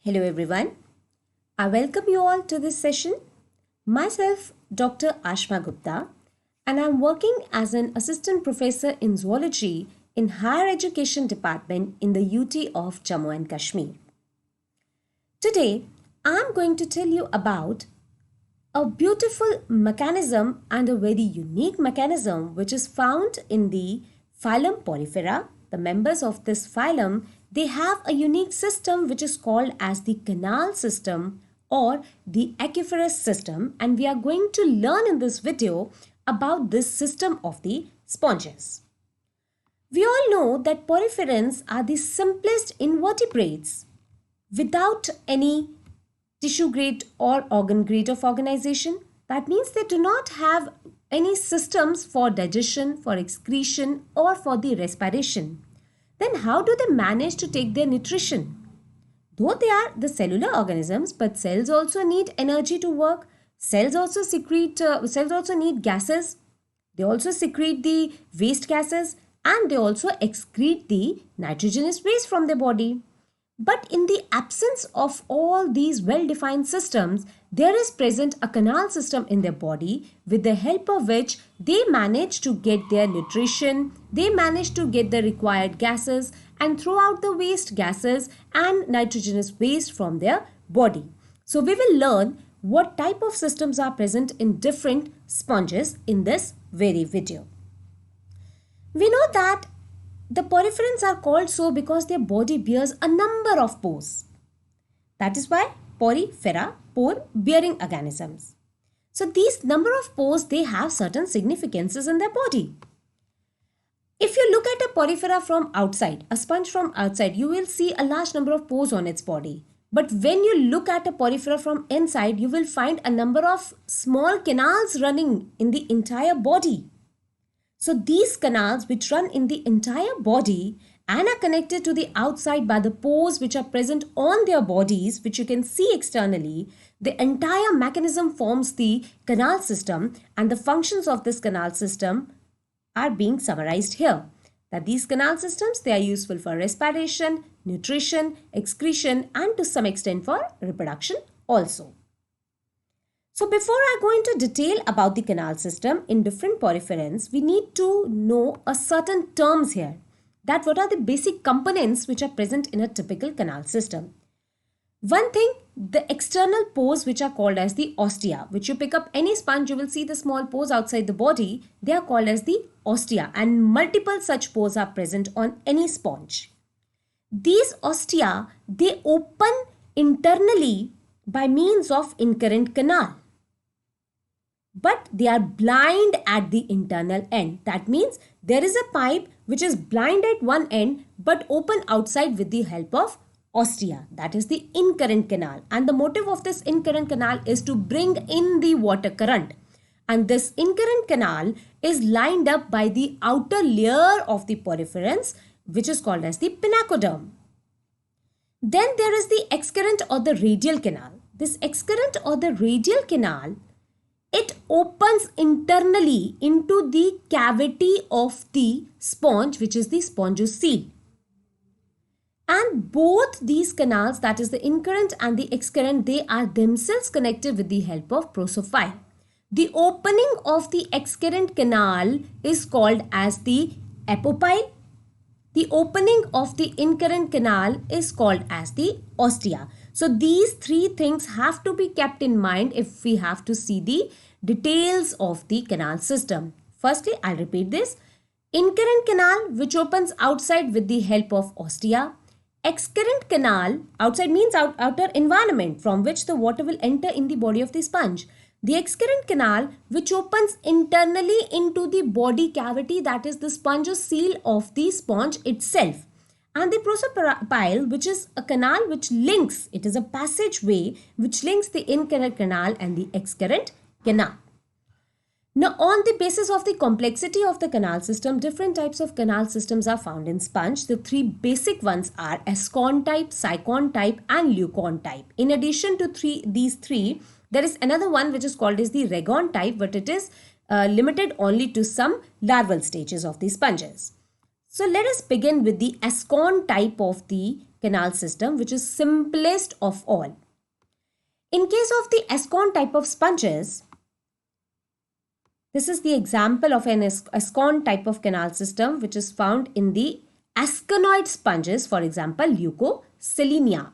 Hello everyone. I welcome you all to this session. Myself, Dr. Ashma Gupta, and I'm working as an assistant professor in zoology in Higher Education Department in the UT of Jammu and Kashmir. Today, I'm going to tell you about a beautiful mechanism and a very unique mechanism which is found in the phylum Porifera. The members of this phylum, they have a unique system which is called as the canal system or the aquiferous system, and we are going to learn in this video about this system of the sponges. We all know that poriferans are the simplest invertebrates without any tissue grade or organ grade of organization. That means they do not have any systems for digestion, for excretion, or for the respiration. Then how do they manage to take their nutrition? Though they are the cellular organisms, but cells also need energy to work. Cells also need gases. They also secrete the waste gases and they also excrete the nitrogenous waste from their body. But in the absence of all these well-defined systems, there is present a canal system in their body with the help of which they manage to get their nutrition, they manage to get the required gases and throw out the waste gases and nitrogenous waste from their body. So we will learn what type of systems are present in different sponges in this very video. We know that the poriferans are called so because their body bears a number of pores. That is why porifera, pore-bearing organisms. So these number of pores, they have certain significances in their body. If you look at a porifera from outside, a sponge from outside, you will see a large number of pores on its body. But when you look at a porifera from inside, you will find a number of small canals running in the entire body. So these canals which run in the entire body and are connected to the outside by the pores which are present on their bodies, which you can see externally, the entire mechanism forms the canal system, and the functions of this canal system are being summarized here. That these canal systems, they are useful for respiration, nutrition, excretion, and to some extent for reproduction also. So before I go into detail about the canal system in different poriferans, we need to know a certain terms here. That what are the basic components which are present in a typical canal system. One thing, the external pores which are called as the ostia, which you pick up any sponge, you will see the small pores outside the body. They are called as the ostia, and multiple such pores are present on any sponge. These ostia, they open internally by means of incurrent canal. But they are blind at the internal end. That means there is a pipe which is blind at one end but open outside with the help of ostia. That is the incurrent canal. And the motive of this incurrent canal is to bring in the water current. And this incurrent canal is lined up by the outer layer of the poriferans, which is called as the pinacoderm. Then there is the excurrent or the radial canal. This excurrent or the radial canal, it opens internally into the cavity of the sponge, which is the spongocoel. And both these canals, that is the incurrent and the excurrent, they are themselves connected with the help of prosophyte. The opening of the excurrent canal is called as the apopyle. The opening of the incurrent canal is called as the ostia. So these three things have to be kept in mind if we have to see the details of the canal system. Firstly, I'll repeat this. Incurrent canal which opens outside with the help of ostia. Excurrent canal, outside means outer environment from which the water will enter in the body of the sponge. The excurrent canal which opens internally into the body cavity, that is the spongocoel of the sponge itself. And the prosopyle, which is a canal which links, it is a passageway which links the incurrent canal and the excurrent canal. Now, on the basis of the complexity of the canal system, different types of canal systems are found in sponge. The three basic ones are Ascon type, Sycon type and Leucon type. In addition to these three, there is another one which is called as the Regon type, but it is limited only to some larval stages of the sponges. So let us begin with the Ascon type of the canal system, which is simplest of all. In case of the Ascon type of sponges, this is the example of an Ascon type of canal system which is found in the asconoid sponges, for example, Leucoselenia.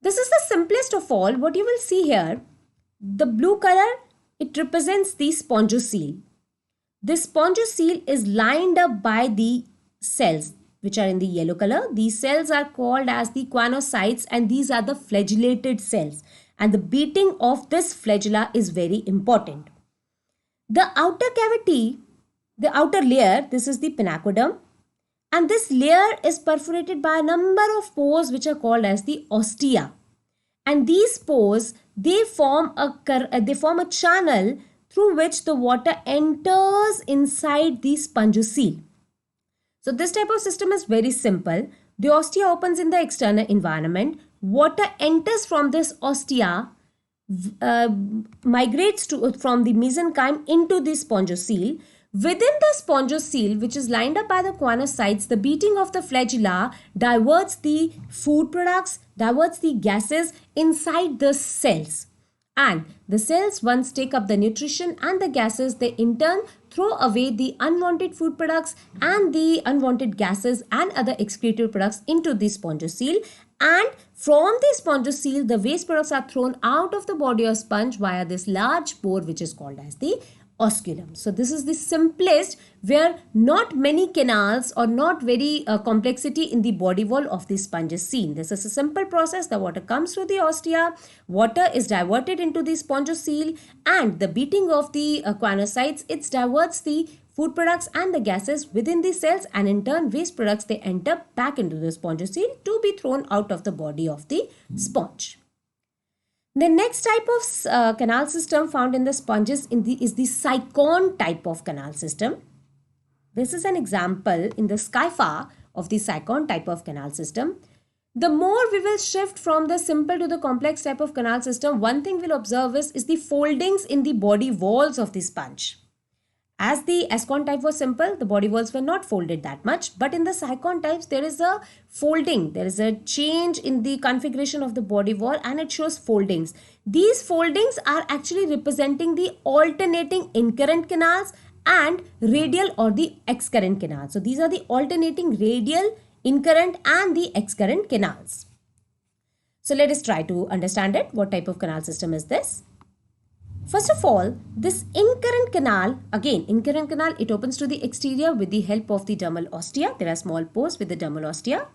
This is the simplest of all. What you will see here, the blue color, it represents the spongocele. This spongocele is lined up by the cells which are in the yellow color. These cells are called as the choanocytes, and these are the flagellated cells. And the beating of this flagella is very important. The outer cavity, the outer layer, this is the pinacoderm, and this layer is perforated by a number of pores which are called as the ostia. And these pores, they form a channel through which the water enters inside the spongocele. So this type of system is very simple. The ostia opens in the external environment. Water enters from this ostia, migrates from the mesenchyme into the spongocele. Within the spongocele, which is lined up by the choanocytes, the beating of the flagella diverts the food products, diverts the gases inside the cells. And the cells once take up the nutrition and the gases, they in turn throw away the unwanted food products and the unwanted gases and other excretive products into the spongocele. And from the spongocele, the waste products are thrown out of the body of sponge via this large pore which is called as the osculum. So this is the simplest, where not many canals or not very complexity in the body wall of the sponge is seen. This is a simple process. The water comes through the ostia, water is diverted into the spongocele, and the beating of the choanocytes, it diverts the food products and the gases within the cells, and in turn waste products, they enter back into the spongocele to be thrown out of the body of the sponge. The next type of canal system found in the sponges is the Sycon type of canal system. This is an example in the Scypha of the Sycon type of canal system. The more we will shift from the simple to the complex type of canal system, one thing we'll observe is the foldings in the body walls of the sponge. As the Ascon type was simple, the body walls were not folded that much. But in the Sycon types, there is a folding. There is a change in the configuration of the body wall, and it shows foldings. These foldings are actually representing the alternating incurrent canals and radial or the excurrent canals. So these are the alternating radial, incurrent and the excurrent canals. So let us try to understand it. What type of canal system is this? First of all, this incurrent canal, again incurrent canal, it opens to the exterior with the help of the dermal ostia. There are small pores with the dermal ostia.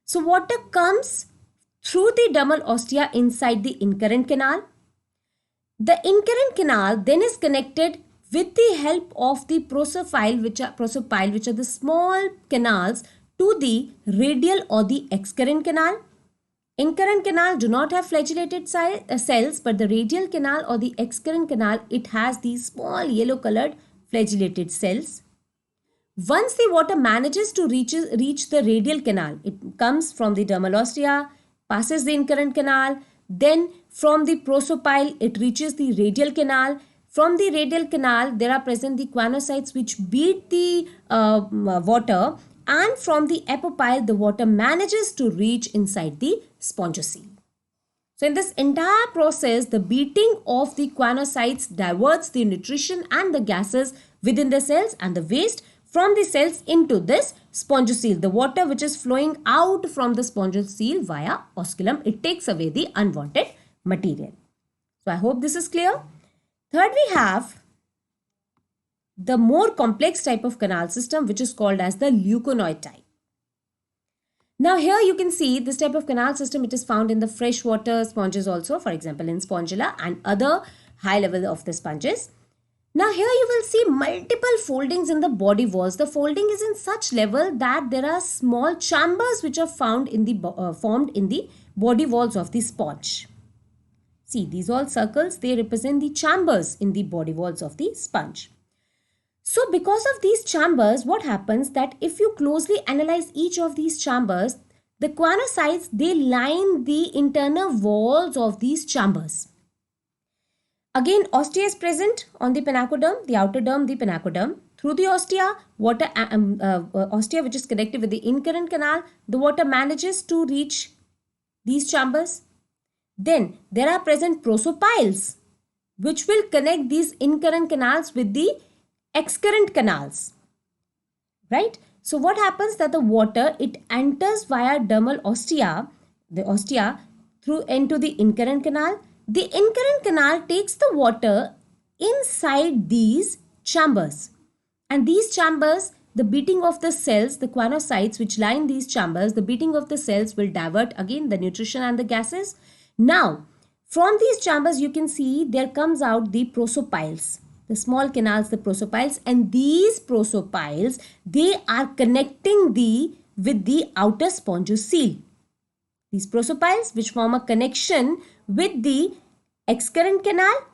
So water comes through the dermal ostia inside the incurrent canal. The incurrent canal then is connected with the help of the prosopyle, which are the small canals, to the radial or the excurrent canal. Incurrent canal do not have flagellated cells, but the radial canal or the excurrent canal, it has these small yellow colored flagellated cells. Once the water manages to reach the radial canal, it comes from the dermal ostia, passes the incurrent canal, then from the prosopyle, it reaches the radial canal. From the radial canal, there are present the choanocytes which beat the water, and from the apopyle, the water manages to reach inside the spongocele. So in this entire process, the beating of the choanocytes diverts the nutrition and the gases within the cells and the waste from the cells into this spongocele. The water which is flowing out from the spongocele via osculum, it takes away the unwanted material. So I hope this is clear. Third, we have the more complex type of canal system, which is called as the leuconoid type. Now here you can see this type of canal system, it is found in the freshwater sponges also, for example in Spongilla and other high level of the sponges. Now here you will see multiple foldings in the body walls. The folding is in such level that there are small chambers which are found in the formed in the body walls of the sponge. See, these all circles, they represent the chambers in the body walls of the sponge. So because of these chambers, what happens that if you closely analyze each of these chambers, the choanocytes, they line the internal walls of these chambers. Again, ostia is present on the pinacoderm, the outer derm, the pinacoderm. through the ostia which is connected with the incurrent canal, the water manages to reach these chambers. Then there are present prosopiles which will connect these incurrent canals with the excurrent canals, right? So what happens that the water, it enters via dermal ostia, the ostia, through into the incurrent canal. The incurrent canal takes the water inside these chambers, and these chambers, the beating of the cells, the choanocytes which line these chambers, the beating of the cells will divert again the nutrition and the gases. Now from these chambers you can see there comes out the prosopiles, the small canals, the prosopiles, and these prosopiles, they are connecting with the outer spongiocele. These prosopiles which form a connection with the excurrent canal,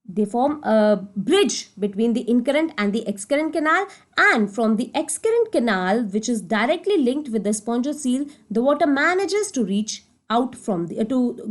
they form a bridge between the incurrent and the excurrent canal, and from the excurrent canal which is directly linked with the spongiocele, the water manages to reach out from the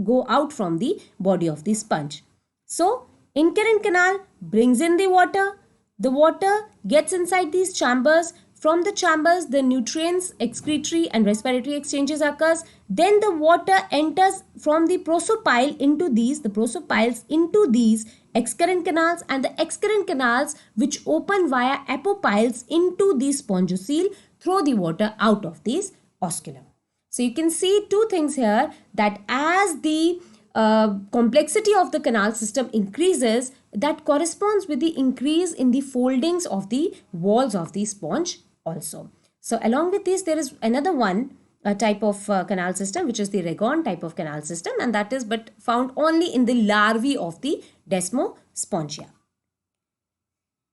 go out from the body of the sponge. So incurrent canal brings in the water gets inside these chambers. From the chambers, the nutrients, excretory and respiratory exchanges occurs. Then the water enters from the prosopile into these, the prosopiles into these excurrent canals, and the excurrent canals which open via apopiles into the spongiocele throw the water out of this osculum. So you can see two things here, that as the complexity of the canal system increases, that corresponds with the increase in the foldings of the walls of the sponge also. So along with this, there is another one type of canal system, which is the Ragon type of canal system, and that is but found only in the larvae of the Desmospongia.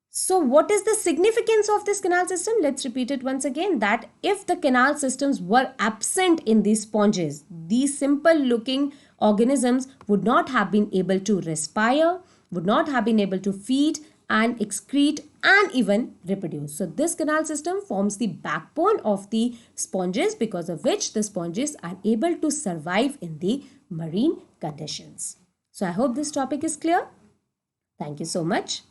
So what is the significance of this canal system? Let's repeat it once again, that if the canal systems were absent in these sponges, these simple looking organisms would not have been able to respire, would not have been able to feed and excrete and even reproduce. So this canal system forms the backbone of the sponges, because of which the sponges are able to survive in the marine conditions. So I hope this topic is clear. Thank you so much.